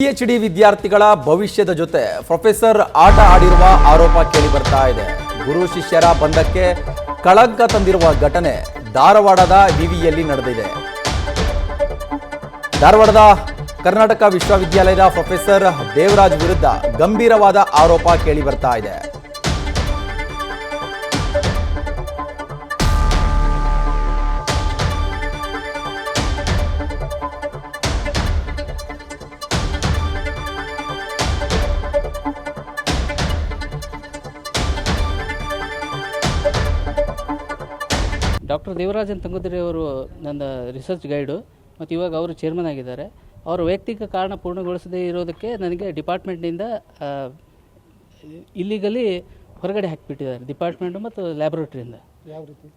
PhD ವಿದ್ಯಾರ್ಥಿಗಳ ಭವಿಷ್ಯದ ಜೊತೆ ಪ್ರೊಫೆಸರ್ ಆಟ ಆಡಿರುವ ಆರೋಪ ಕೇಳಿ ಬರ್ತಾ ಇದೆ. ಗುರು ಶಿಷ್ಯರ ಬಂಧಕ್ಕೆ ಕಳಂಕ ತಂದಿರುವ ಘಟನೆ ಧಾರವಾಡದ ವಿವಿಯಲ್ಲಿ ನಡೆದಿದೆ. ಧಾರವಾಡದ ಕರ್ನಾಟಕ ವಿಶ್ವವಿದ್ಯಾಲಯದ ಪ್ರೊಫೆಸರ್ ದೇವರಾಜ್ ವಿರುದ್ಧ ಗಂಭೀರವಾದ ಆರೋಪ ಕೇಳಿ ಬರ್ತಾ ಇದೆ. ಡಾಕ್ಟರ್ ದೇವರಾಜನ್ ತಂಗುದರಿ ಅವರು ನನ್ನ ರಿಸರ್ಚ್ ಗೈಡು ಮತ್ತು ಇವಾಗ ಅವರು ಚೇರ್ಮನ್ ಆಗಿದ್ದಾರೆ. ಅವರ ವೈಯಕ್ತಿಕ ಕಾರಣ ಪೂರ್ಣಗೊಳಿಸದೇ ಇರೋದಕ್ಕೆ ನನಗೆ ಡಿಪಾರ್ಟ್ಮೆಂಟ್ನಿಂದ ಇಲ್ಲಿಗಲಿ ಹೊರಗಡೆ ಹಾಕಿಬಿಟ್ಟಿದ್ದಾರೆ, ಡಿಪಾರ್ಟ್ಮೆಂಟು ಮತ್ತು ಲ್ಯಾಬ್ರೇಟ್ರಿಯಿಂದ. ಯಾವ ರೀತಿ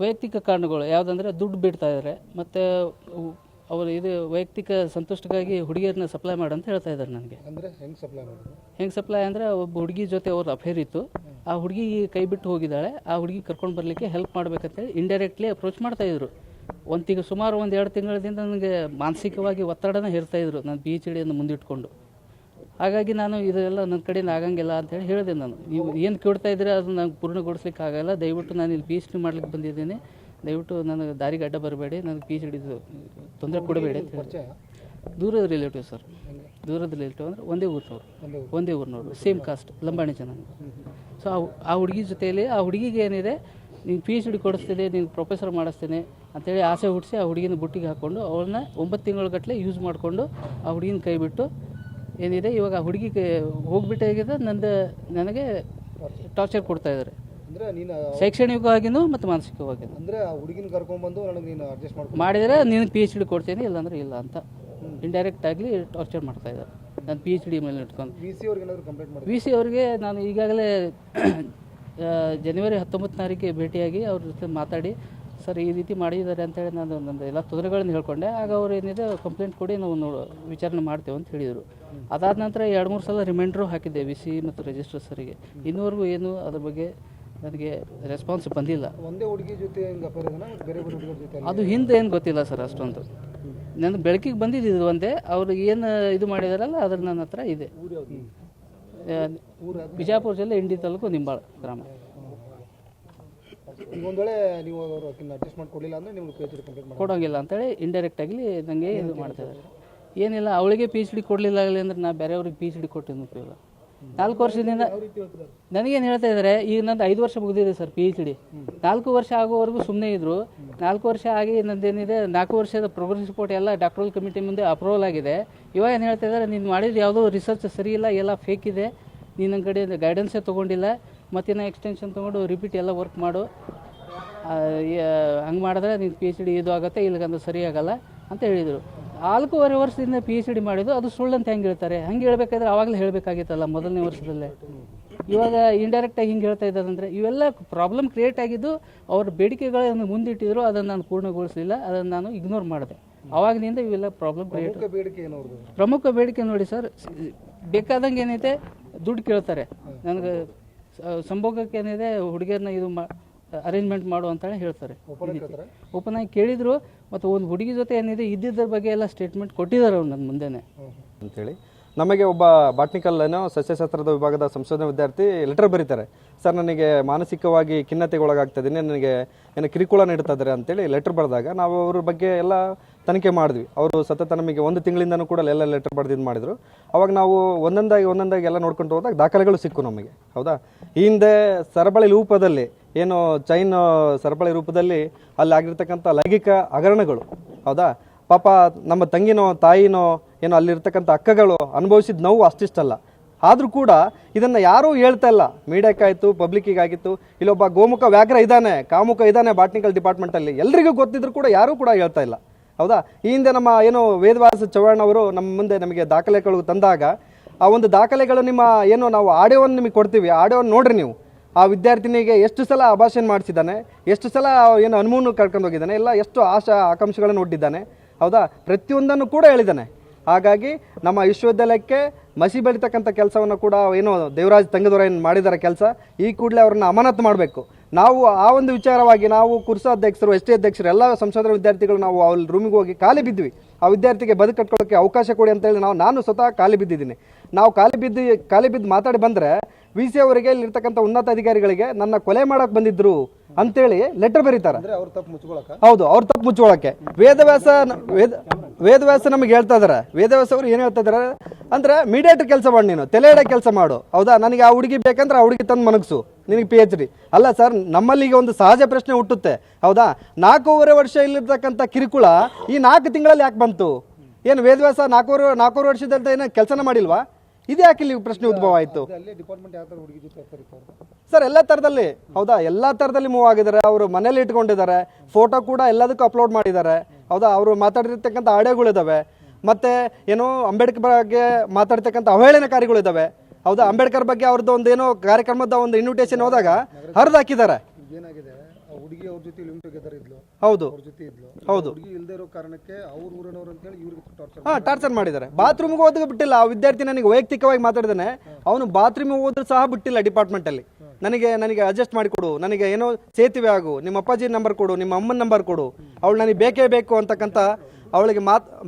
ವೈಯಕ್ತಿಕ ಕಾರಣಗಳು ಯಾವುದಂದರೆ ದುಡ್ಡು ಬಿಡ್ತಾ ಇದ್ದಾರೆ ಮತ್ತು ಅವರು ಇದು ವೈಯಕ್ತಿಕ ಸಂತುಷ್ಟಕ್ಕಾಗಿ ಹುಡುಗಿಯರನ್ನ ಸಪ್ಲೈ ಮಾಡು ಅಂತ ಹೇಳ್ತಾ ಇದ್ದಾರೆ ನನಗೆ. ಅಂದರೆ ಹೆಂಗೆ ಸಪ್ಲೈ ಮಾಡೋದು? ಹೆಂಗೆ ಸಪ್ಲೈ ಅಂದರೆ ಒಬ್ಬ ಹುಡುಗಿ ಜೊತೆ ಅವ್ರ ಅಫೇರ್ ಇತ್ತು, ಆ ಹುಡುಗಿ ಕೈ ಬಿಟ್ಟು ಹೋಗಿದ್ದಾಳೆ, ಆ ಹುಡುಗಿ ಕರ್ಕೊಂಡು ಬರಲಿಕ್ಕೆ ಹೆಲ್ಪ್ ಮಾಡಬೇಕಂತೇಳಿ ಇಂಡೈರೆಕ್ಟ್ಲಿ ಅಪ್ರೋಚ್ ಮಾಡ್ತಾಯಿದ್ರು. ಸುಮಾರು 1-2 ತಿಂಗಳಿಂದ ನನಗೆ ಮಾನಸಿಕವಾಗಿ ಒತ್ತಡನ ಹೇರ್ತಾಯಿದ್ರು ನಾನು PhD ಮುಂದಿಟ್ಕೊಂಡು. ಹಾಗಾಗಿ ನಾನು ಇದೆಲ್ಲ ನನ್ನ ಕಡೆಯಿಂದ ಆಗಂಗಿಲ್ಲ ಅಂತೇಳಿ ಹೇಳಿದೆ. ನಾನು ನೀವು ಏನು ಕೇಳ್ತಾ ಇದ್ದೀರಾ ಅದು ನಂಗೆ ಪೂರ್ಣಗೊಳಿಸ್ಲಿಕ್ಕೆ ಆಗಲ್ಲ, ದಯವಿಟ್ಟು ನಾನು ಇಲ್ಲಿ PhD ಮಾಡ್ಲಿಕ್ಕೆ ಬಂದಿದ್ದೀನಿ, ದಯವಿಟ್ಟು ನನಗೆ ದಾರಿಗೆ ಅಡ್ಡ ಬರಬೇಡಿ, ನನಗೆ PhD ತೊಂದರೆ ಕೊಡಬೇಡಿ ಅಂತ ಹೇಳಿ. ದೂರದ ರಿಲೇಟಿವ್ ಸರ್, ದೂರದ ರಿಲೇಟಿವ್ ಅಂದರೆ ಒಂದೇ ಊರಿನವರು ಸೇಮ್ ಕಾಸ್ಟ್, ಲಂಬಾಣಿ ಜನ. ಸೊ ಆ ಹುಡುಗಿ ಜೊತೆಯಲ್ಲಿ ಆ ಹುಡುಗಿಗೆ ಏನಿದೆ, ನೀನು PhD ಕೊಡಿಸ್ತೀನಿ, ನೀನು ಪ್ರೊಫೆಸರ್ ಮಾಡಿಸ್ತೀನಿ ಅಂತೇಳಿ ಆಸೆ ಹುಟ್ಟಿಸಿ ಆ ಹುಡುಗಿನ ಬುಟ್ಟಿಗೆ ಹಾಕ್ಕೊಂಡು ಅವ್ರನ್ನ 9 ತಿಂಗಳ ಯೂಸ್ ಮಾಡಿಕೊಂಡು ಆ ಹುಡುಗಿನ ಕೈ ಬಿಟ್ಟು ಏನಿದೆ ಇವಾಗ ಆ ಹುಡುಗಿಗೆ ಹೋಗ್ಬಿಟ್ಟಾಗಿದೆ, ನನಗೆ ಟಾರ್ಚರ್ ಕೊಡ್ತಾ ಇದ್ದಾರೆ. ಅಂದರೆ ನೀನು ಶೈಕ್ಷಣಿಕವಾಗಿಯೂ ಮತ್ತು ಮಾನಸಿಕವಾಗಿಯೂ. ಅಂದರೆ ಆ ಹುಡುಗಿನ ಕರ್ಕೊಂಡ್ಬಂದು ನನಗೆ ನೀನು ಅಡ್ಜಸ್ಟ್ ಮಾಡಿದರೆ ನಿನಗೆ PhD ಕೊಡ್ತೀನಿ, ಇಲ್ಲಾಂದರೆ ಇಲ್ಲ ಅಂತ ಇಂಡೈರೆಕ್ಟ್ ಆಗಲಿ ಟಾರ್ಚರ್ ಮಾಡ್ತಾ ಇದ್ದಾರೆ. ನಾನು PhD ಮೇಲೆ ಇಟ್ಕೊಂಡು VC ಅವ್ರಿಗೆ ಏನಾದರೂ ಕಂಪ್ಲೇಂಟ್ ಮಾಡಿ VC ಅವ್ರಿಗೆ ನಾನು ಈಗಾಗಲೇ ಜನವರಿ 19 ಭೇಟಿಯಾಗಿ ಅವ್ರ ಜೊತೆ ಮಾತಾಡಿ, ಸರ್ ಈ ರೀತಿ ಮಾಡಿದ್ದಾರೆ ಅಂತೇಳಿ ನಾನು ನನ್ನ ಎಲ್ಲ ತೊಂದರೆಗಳನ್ನು ಹೇಳ್ಕೊಂಡೆ. ಆಗ ಅವ್ರು ಏನಿದೆ ಕಂಪ್ಲೇಂಟ್ ಕೊಡಿ, ನಾವು ವಿಚಾರಣೆ ಮಾಡ್ತೇವೆ ಅಂತ ಹೇಳಿದರು. ಅದಾದ ನಂತರ 2-3 ಸಲ ರಿಮೈಂಡ್ರು ಹಾಕಿದ್ದೆ VC ಮತ್ತು ರಿಜಿಸ್ಟ್ರಾರ್ ಸರಿಗೆ. ಇನ್ನೂವರೆಗೂ ಏನು ಅದ್ರ ಬಗ್ಗೆ ನನಗೆ ರೆಸ್ಪಾನ್ಸ್ ಬಂದಿಲ್ಲ. ಒಂದೇ ಹುಡುಗಿ ಜೊತೆ ಹಿಂಗೆ ಅಫೇರ್ ಇದೆನಾ ಬೇರೆ ಹುಡುಗರ ಜೊತೆ? ಅದು ಹಿಂದೆ ಏನು ಗೊತ್ತಿಲ್ಲ ಸರ್ ಅಷ್ಟೊಂದು. ನನಗೆ ಬೆಳಕಿಗೆ ಬಂದಿದ್ದು ಒಂದೇ, ಅವರು ಏನು ಇದು ಮಾಡಿದಾರಲ್ಲ ಅದ್ರ ನನ್ನ ಹತ್ರ ಇದೆ. ಬಿಜಾಪುರ ಜಿಲ್ಲೆ ಇಂಡಿ ತಾಲೂಕು ನಿಂಬಾಳ ಗ್ರಾಮ. ಈಗ ಒಂದು ವೇಳೆ ನೀವು ಅವರು ಅಡ್ಜಸ್ಟ್ ಮಾಡಿ ಕೊಡಲಿಲ್ಲ ಅಂದರೆ ನಿಮ್ಗೆ PhD ಕಂಪ್ಲೀಟ್ ಮಾಡಿ ಕೊಡೋಂಗಿಲ್ಲ ಅಂತೇಳಿ ಇಂಡೈರೆಕ್ಟ್ ಆಗಲಿ ನನಗೆ ಇದು ಮಾಡ್ತಾಯಿದ್ದಾರೆ. ಏನಿಲ್ಲ, ಅವಳಿಗೆ PhD ಕೊಡಲಿಲ್ಲ ಆಗಲಿ ಅಂದರೆ ನಾನು ಬೇರೆಯವ್ರಿಗೆ PhD ಕೊಟ್ಟಿದ್ದು ಉಪಯೋಗ. 4 ವರ್ಷದಿಂದ ನನಗೇನು ಹೇಳ್ತಾ ಇದ್ದಾರೆ, ಈಗ ನಂದು 5 ವರ್ಷ ಮುಗಿದಿದೆ ಸರ್ PhD. 4 ವರ್ಷ ಆಗೋವರೆಗೂ ಸುಮ್ಮನೆ ಇದ್ದರು. 4 ವರ್ಷ ಆಗಿ ನಂದೇನಿದೆ 4 ವರ್ಷದ ಪ್ರೋಗ್ರೆಸ್ ರಿಪೋರ್ಟ್ ಎಲ್ಲ ಡಾಕ್ಟ್ರಲ್ ಕಮಿಟಿ ಮುಂದೆ ಅಪ್ರೂವಲ್ ಆಗಿದೆ. ಇವಾಗ ಏನು ಹೇಳ್ತಾ ಇದ್ದಾರೆ, ನೀನು ಮಾಡಿದ್ದು ಯಾವುದೋ ರಿಸರ್ಚ್ ಸರಿ ಇಲ್ಲ, ಎಲ್ಲ ಫೇಕ್ ಇದೆ, ನೀನು ನನ್ನ ಕಡೆಯಿಂದ ಗೈಡೆನ್ಸೇ ತೊಗೊಂಡಿಲ್ಲ, ಮತ್ತಿನ್ನ ಎಕ್ಸ್ಟೆನ್ಷನ್ ತೊಗೊಂಡು ರಿಪೀಟ್ ಎಲ್ಲ ವರ್ಕ್ ಮಾಡು, ಹಂಗೆ ಮಾಡಿದ್ರೆ ನೀನು PhD ಇದು ಆಗುತ್ತೆ, ಇಲ್ಲಿಗಂದ್ರೆ ಸರಿ ಆಗಲ್ಲ ಅಂತ ಹೇಳಿದರು. 4.5 ವರ್ಷದಿಂದ PhD ಮಾಡಿದ್ದು ಅದು ಸುಳ್ಳು ಅಂತ ಹೆಂಗೆ ಹೇಳ್ತಾರೆ? ಹಂಗೆ ಹೇಳ್ಬೇಕಾದ್ರೆ ಆವಾಗಲೇ ಹೇಳಬೇಕಾಗಿತ್ತಲ್ಲ ಮೊದಲನೇ ವರ್ಷದಲ್ಲೇ. ಇವಾಗ ಇಂಡೈರೆಕ್ಟಾಗಿ ಹಿಂಗೆ ಹೇಳ್ತಾ ಇದ್ದಾರೆ ಅಂದರೆ ಇವೆಲ್ಲ ಪ್ರಾಬ್ಲಮ್ ಕ್ರಿಯೇಟ್ ಆಗಿದ್ದು ಅವ್ರ ಬೇಡಿಕೆಗಳನ್ನು ಮುಂದಿಟ್ಟಿದ್ರು, ಅದನ್ನು ನಾನು ಪೂರ್ಣಗೊಳಿಸಲಿಲ್ಲ, ಅದನ್ನು ನಾನು ಇಗ್ನೋರ್ ಮಾಡಿದೆ. ಆವಾಗಿನಿಂದ ಇವೆಲ್ಲ ಪ್ರಾಬ್ಲಮ್ ಕ್ರಿಯೇಟ್. ಪ್ರಮುಖ ಬೇಡಿಕೆ ನೋಡಿ ಸರ್, ಬೇಕಾದಂಗೆ ಏನೈತೆ ದುಡ್ಡು ಕೇಳ್ತಾರೆ. ನನಗೆ ಸಂಭೋಗಕ್ಕೆ ಏನಿದೆ ಹುಡುಗಿಯರನ್ನ ಇದು ಅರೇಂಜ್ಮೆಂಟ್ ಮಾಡು ಅಂತೇಳಿ ಹೇಳ್ತಾರೆ. ಓಪನ್ ಆಗಿ ಕೇಳಿದ್ರು, ಮತ್ತು ಒಂದು ಹುಡುಗಿ ಜೊತೆ ಏನಿದೆ ಇದ್ದಿದ್ದರ ಬಗ್ಗೆ ಎಲ್ಲ ಸ್ಟೇಟ್ಮೆಂಟ್ ಕೊಟ್ಟಿದ್ದಾರೆ ಅವ್ರು ನನ್ನ ಮುಂದೆನೇ ಅಂತೇಳಿ. ನಮಗೆ ಒಬ್ಬ ಬಾಟ್ನಿಕಲ್ ಏನೋ ಸಸ್ಯಶಾಸ್ತ್ರದ ವಿಭಾಗದ ಸಂಶೋಧನಾ ವಿದ್ಯಾರ್ಥಿ ಲೆಟರ್ ಬರೀತಾರೆ, ಸರ್ ನನಗೆ ಮಾನಸಿಕವಾಗಿ ಖಿನ್ನತೆಗೆ ಒಳಗಾಗ್ತಾಯಿದ್ದೀನಿ, ನನಗೆ ಏನೋ ಕಿರುಕುಳ ನೀಡ್ತಾ ಇದ್ದಾರೆ ಅಂತೇಳಿ ಲೆಟರ್ ಬರೆದಾಗ ನಾವು ಅವ್ರ ಬಗ್ಗೆ ಎಲ್ಲ ತನಿಖೆ ಮಾಡಿದ್ವಿ. ಅವರು ಸತತ ನಮಗೆ 1 ತಿಂಗಳಿಂದನೂ ಕೂಡ ಎಲ್ಲ ಲೆಟರ್ ಬರೆದು ಇದು ಮಾಡಿದರು. ಅವಾಗ ನಾವು ಒಂದೊಂದಾಗಿ ಎಲ್ಲ ನೋಡ್ಕೊಂಡು ಹೋದಾಗ ದಾಖಲೆಗಳು ಸಿಕ್ಕು ನಮಗೆ. ಹೌದಾ, ಈ ಹಿಂದೆ ಸರಪಳಿ ರೂಪದಲ್ಲಿ ಏನು ಚೈನ್ ಸರಪಳಿ ರೂಪದಲ್ಲಿ ಅಲ್ಲಿ ಆಗಿರ್ತಕ್ಕಂಥ ಲೈಂಗಿಕ ಹಗರಣಗಳು, ಹೌದಾ, ಪಾಪ ನಮ್ಮ ತಂಗಿನೋ ತಾಯಿನೋ ಏನೋ ಅಲ್ಲಿರ್ತಕ್ಕಂಥ ಅಕ್ಕಗಳು ಅನುಭವಿಸಿದ ನೋವು ಅಷ್ಟಿಷ್ಟಲ್ಲ. ಆದರೂ ಕೂಡ ಇದನ್ನು ಯಾರೂ ಹೇಳ್ತಾ ಇಲ್ಲ. ಮೀಡಿಯಾಕ್ಕಾಯಿತು, ಪಬ್ಲಿಕ್ಕಿಗಾಗಿತ್ತು. ಇಲ್ಲೊಬ್ಬ ಗೋಮುಖ ವ್ಯಾಘ್ರ ಇದ್ದಾನೆ, ಕಾಮುಖ ಇದ್ದಾನೆ ಬಾಟ್ನಿಕಲ್ ಡಿಪಾರ್ಟ್ಮೆಂಟಲ್ಲಿ, ಎಲ್ರಿಗೂ ಗೊತ್ತಿದ್ರು ಕೂಡ ಯಾರೂ ಕೂಡ ಹೇಳ್ತಾ ಇಲ್ಲ. ಹೌದಾ, ಈ ಹಿಂದೆ ನಮ್ಮ ಏನು ವೇದವ್ಯಾಸ ಚವ್ಹಾಣ್ ಅವರು ನಮ್ಮ ಮುಂದೆ ನಮಗೆ ದಾಖಲೆಗಳು ತಂದಾಗ, ಆ ಒಂದು ದಾಖಲೆಗಳು ನಿಮ್ಮ ಏನು ನಾವು ಆಡಿಯೋವನ್ನು ನಿಮಗೆ ಕೊಡ್ತೀವಿ, ಆಡಿಯೋವನ್ನು ನೋಡ್ರಿ ನೀವು. ಆ ವಿದ್ಯಾರ್ಥಿನಿಗೆ ಎಷ್ಟು ಸಲ ಅಭಾಷಣ ಮಾಡಿಸಿದ್ದಾನೆ, ಎಷ್ಟು ಸಲ ಏನು ಹನುಮೂನು ಕರ್ಕೊಂಡು ಹೋಗಿದ್ದಾನೆ, ಎಲ್ಲ ಎಷ್ಟು ಆಕಾಂಕ್ಷೆಗಳನ್ನು ಒಡ್ಡಿದ್ದಾನೆ. ಹೌದಾ, ಪ್ರತಿಯೊಂದನ್ನು ಕೂಡ ಹೇಳಿದ್ದಾನೆ. ಹಾಗಾಗಿ ನಮ್ಮ ವಿಶ್ವವಿದ್ಯಾಲಯಕ್ಕೆ ಮಸಿ ಬೆಳೀತಕ್ಕಂಥ ಕೆಲಸವನ್ನು ಕೂಡ ಏನು ದೇವರಾಜ್ ತಂಗದವರ ಏನು ಮಾಡಿದ್ದಾರೆ ಕೆಲಸ, ಈ ಕೂಡಲೇ ಅವ್ರನ್ನ ಅಮಾನತು ಮಾಡಬೇಕು. ನಾವು ಆ ಒಂದು ವಿಚಾರವಾಗಿ ನಾವು ಕುರ್ಸ ಅಧ್ಯಕ್ಷರು ಎಸ್ ಟಿ ಅಧ್ಯಕ್ಷರು ಎಲ್ಲ ಸಂಶೋಧನಾ ವಿದ್ಯಾರ್ಥಿಗಳು ನಾವು ಅಲ್ಲಿ ರೂಮಿಗೆ ಹೋಗಿ ಖಾಲಿ ಬಿದ್ವಿ. ಆ ವಿದ್ಯಾರ್ಥಿಗೆ ಬದುಕು ಕಟ್ಕೊಳ್ಳೋಕ್ಕೆ ಅವಕಾಶ ಕೊಡಿ ಅಂತೇಳಿ ನಾನು ಸ್ವತಃ ಖಾಲಿ ಬಿದ್ದಿದ್ದೀನಿ. ನಾವು ಖಾಲಿ ಬಿದ್ದು ಮಾತಾಡಿ ಬಂದರೆ ವಿ ಸಿ ಅವರಿಗೆ ಇಲ್ಲಿರ್ತಕ್ಕಂಥ ಉನ್ನತ ಅಧಿಕಾರಿಗಳಿಗೆ ನನ್ನ ಕೊಲೆ ಮಾಡಕ್ಕೆ ಬಂದಿದ್ರು ಅಂತೇಳಿ ಲೆಟರ್ ಬರೀತಾರೆ. ಅವ್ರ ತಪ್ಪು ಮುಚ್ಕೊಳಕ ಹೌದು, ಅವ್ರ ತಪ್ಪು ಮುಚ್ಚೋಳಕ್ಕೆ. ವೇದವ್ಯಾಸ ನಮಗೆ ಹೇಳ್ತಾ ಇದಾರೆ. ವೇದವ್ಯಾಸ ಅವರು ಏನು ಹೇಳ್ತಾ ಇದಾರೆ ಅಂದ್ರೆ, ಮೀಡಿಯೇಟರ್ ಕೆಲಸ ಮಾಡಿ, ನೀನು ತಲೆ ಎಡೆ ಕೆಲಸ ಮಾಡು. ಹೌದಾ, ನನಗೆ ಆ ಹುಡುಗಿ ಬೇಕಂದ್ರೆ ಆ ಹುಡುಗಿ ತಂದು ಮನಗ್ಸು, ನಿನಗೆ PhD. ಅಲ್ಲ ಸರ್, ನಮ್ಮಲ್ಲಿ ಈಗ ಒಂದು ಸಹಜ ಪ್ರಶ್ನೆ ಹುಟ್ಟುತ್ತೆ. ಹೌದಾ, 4.5 ವರ್ಷ ಇಲ್ಲಿರ್ತಕ್ಕಂಥ ಕಿರುಕುಳ ಈ 4 ತಿಂಗಳಲ್ಲಿ ಯಾಕೆ ಬಂತು? ಏನು ವೇದವ್ಯಾಸ 4 ವರ್ಷದಲ್ಲಿ ಏನು ಕೆಲಸನ ಮಾಡಿಲ್ವಾ? ಇದು ಯಾಕೆ ಇಲ್ಲಿ ಪ್ರಶ್ನೆ ಉದ್ಭವ ಆಯಿತು? ಡಿಪಾರ್ಟ್ಮೆಂಟ್ ಯಾವ ಥರ ಹುಡುಗಿ ಜೊತೆ ಇರ್ತಾರೆ ಸರ್? ಎಲ್ಲ ಥರದಲ್ಲಿ, ಹೌದಾ, ಎಲ್ಲ ಥರದಲ್ಲಿ ಮೂವ್ ಆಗಿದ್ದಾರೆ. ಅವರು ಮನೇಲಿ ಇಟ್ಕೊಂಡಿದ್ದಾರೆ, ಫೋಟೋ ಕೂಡ ಎಲ್ಲದಕ್ಕೂ ಅಪ್ಲೋಡ್ ಮಾಡಿದ್ದಾರೆ. ಹೌದಾ, ಅವರು ಮಾತಾಡಿರ್ತಕ್ಕಂಥ ಆಡಿಯೋಗಳಿದ್ದಾವೆ. ಮತ್ತೆ ಏನೋ ಅಂಬೇಡ್ಕರ್ ಬಗ್ಗೆ ಮಾತಾಡ್ತಕ್ಕಂಥ ಅವಹೇಳನಕಾರಿಗಳಿದ್ದಾವೆ. ಹೌದಾ, ಅಂಬೇಡ್ಕರ್ ಬಗ್ಗೆ ಅವ್ರದ್ದು ಒಂದು ಏನೋ ಕಾರ್ಯಕ್ರಮದ ಒಂದು ಇನ್ವಿಟೇಷನ್ ಹೋದಾಗ ಹರಿದು ಹಾಕಿದ್ದಾರೆ. ಏನಾಗಿದೆ, ಆ ಹುಡುಗಿ ಅವ್ರ ಜೊತೆ ಲಿವ್ ಟುಗೆದರ್ ಇದ್ಲು, ಹೌದು ಅವ್ರ ಜೊತೆ ಇದ್ಲು. ಹೌದು, ಹುಡುಗಿ ಇಲ್ದೇ ಇರೋ ಕಾರಣಕ್ಕೆ ಅವ್ರ ಊರಿನವ್ರು ಅಂತ ಹೇಳಿ ಇವ್ರಿಗೆ ಟಾರ್ಚರ್ ಮಾಡಿದ್ದಾರೆ. ಬಾತ್ರೂಮ್ಗೆ ಹೋದಾಗ ಬಿಟ್ಟಿಲ್ಲ. ಆ ವಿದ್ಯಾರ್ಥಿ ನನಗೆ ವೈಯಕ್ತಿಕವಾಗಿ ಮಾತಾಡಿದಾನೆ. ಅವನು ಬಾತ್ರೂಮಿಗೆ ಹೋದ್ರೂ ಸಹ ಬಿಟ್ಟಿಲ್ಲ ಡಿಪಾರ್ಟ್ಮೆಂಟ್ ಅಲ್ಲಿ. ನನಗೆ ಅಡ್ಜಸ್ಟ್ ಮಾಡಿಕೊಡು, ನನಗೆ ಏನೋ ಸೇತುವೆ ಆಗು, ನಿಮ್ಮ ಅಪ್ಪಾಜಿ ನಂಬರ್ ಕೊಡು, ನಿಮ್ಮ ಅಮ್ಮನ ನಂಬರ್ ಕೊಡು, ಅವಳು ನನಗೆ ಬೇಕೇ ಬೇಕು ಅಂತಕ್ಕಂಥ, ಅವಳಿಗೆ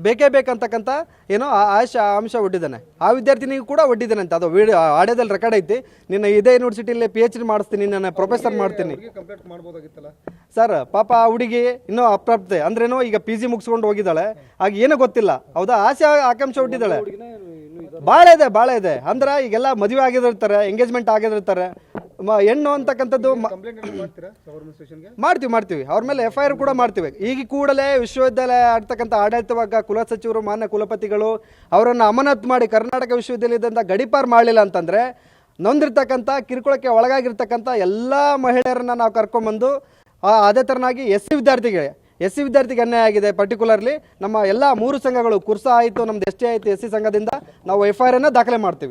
ಬೇಕೇ ಬೇಕಂತಕ್ಕಂಥ ಏನೋ ಅಂಶ ಒಡ್ಡಿದ್ದಾನೆ. ಆ ವಿದ್ಯಾರ್ಥಿನಿಗೂ ಕೂಡ ಒಡ್ಡಿದ್ದಾನೆ ಅಂತ. ಅದು ವಿಡಿಯೋ ಆಡಿಯೋದಲ್ಲಿ ರೆಕಾರ್ಡ್ ಐತಿ. ನಿನ್ನ ಇದೇ ಯೂನಿವರ್ಸಿಟಿಯಲ್ಲಿ PhD ಮಾಡಿಸ್ತೀನಿ, ನನ್ನ ಪ್ರೊಫೆಸರ್ ಮಾಡ್ತೀನಿ. ಕಂಪ್ಲೇಂಟ್ ಮಾಡ್ಬೋದಾಗಿತ್ತಲ್ಲ ಸರ್. ಪಾಪ ಆ ಹುಡುಗಿ ಇನ್ನೂ ಅಪ್ರಾಪ್ತೆ ಅಂದ್ರೇನೋ, ಈಗ PG ಮುಗಿಸ್ಕೊಂಡು ಹೋಗಿದ್ದಾಳೆ. ಆಗ ಏನೂ ಗೊತ್ತಿಲ್ಲ. ಹೌದಾ, ಆಸೆ ಆಕಾಂಕ್ಷೆ ಹುಟ್ಟಿದ್ದಾಳೆ. ಭಾಳ ಇದೆ ಅಂದ್ರೆ ಈಗೆಲ್ಲ ಮದುವೆ ಆಗಿದಿರ್ತಾರೆ, ಎಂಗೇಜ್ಮೆಂಟ್ ಆಗಿದಿರ್ತಾರೆ. ಹೆಣ್ಣು ಅಂತಕ್ಕಂಥದ್ದು ಮಾಡ್ತೀವಿ. ಅವ್ರ ಮೇಲೆ FIR ಕೂಡ ಮಾಡ್ತೀವಿ. ಈಗ ಕೂಡಲೇ ವಿಶ್ವವಿದ್ಯಾಲಯ ಆಡ್ತಕ್ಕಂಥ ಆಡಳಿತವಾಗ ಕುಲಸಚಿವರು, ಮಾನ್ಯ ಕುಲಪತಿಗಳು ಅವರನ್ನು ಅಮಾನತು ಮಾಡಿ ಕರ್ನಾಟಕ ವಿಶ್ವವಿದ್ಯಾಲಯದಿಂದ ಗಡೀಪಾರು ಮಾಡಲಿಲ್ಲ ಅಂತಂದರೆ, ನೊಂದಿರ್ತಕ್ಕಂಥ ಕಿರುಕುಳಕ್ಕೆ ಒಳಗಾಗಿರ್ತಕ್ಕಂಥ ಎಲ್ಲ ಮಹಿಳೆಯರನ್ನು ನಾವು ಕರ್ಕೊಂಡ್ಬಂದು ಅದೇ ಥರನಾಗಿ ಎಸ್ ಸಿ ವಿದ್ಯಾರ್ಥಿಗೆ ಅನ್ಯಾಯ ಆಗಿದೆ. ಪರ್ಟಿಕ್ಯುಲರ್ಲಿ ನಮ್ಮ ಎಲ್ಲ 3 ಸಂಘಗಳು, ಕುರ್ಸಾ ಆಯಿತು, ನಮ್ದು ST ಆಯಿತು, SC ಸಂಘದಿಂದ ನಾವು FIR ದಾಖಲೆ ಮಾಡ್ತೀವಿ.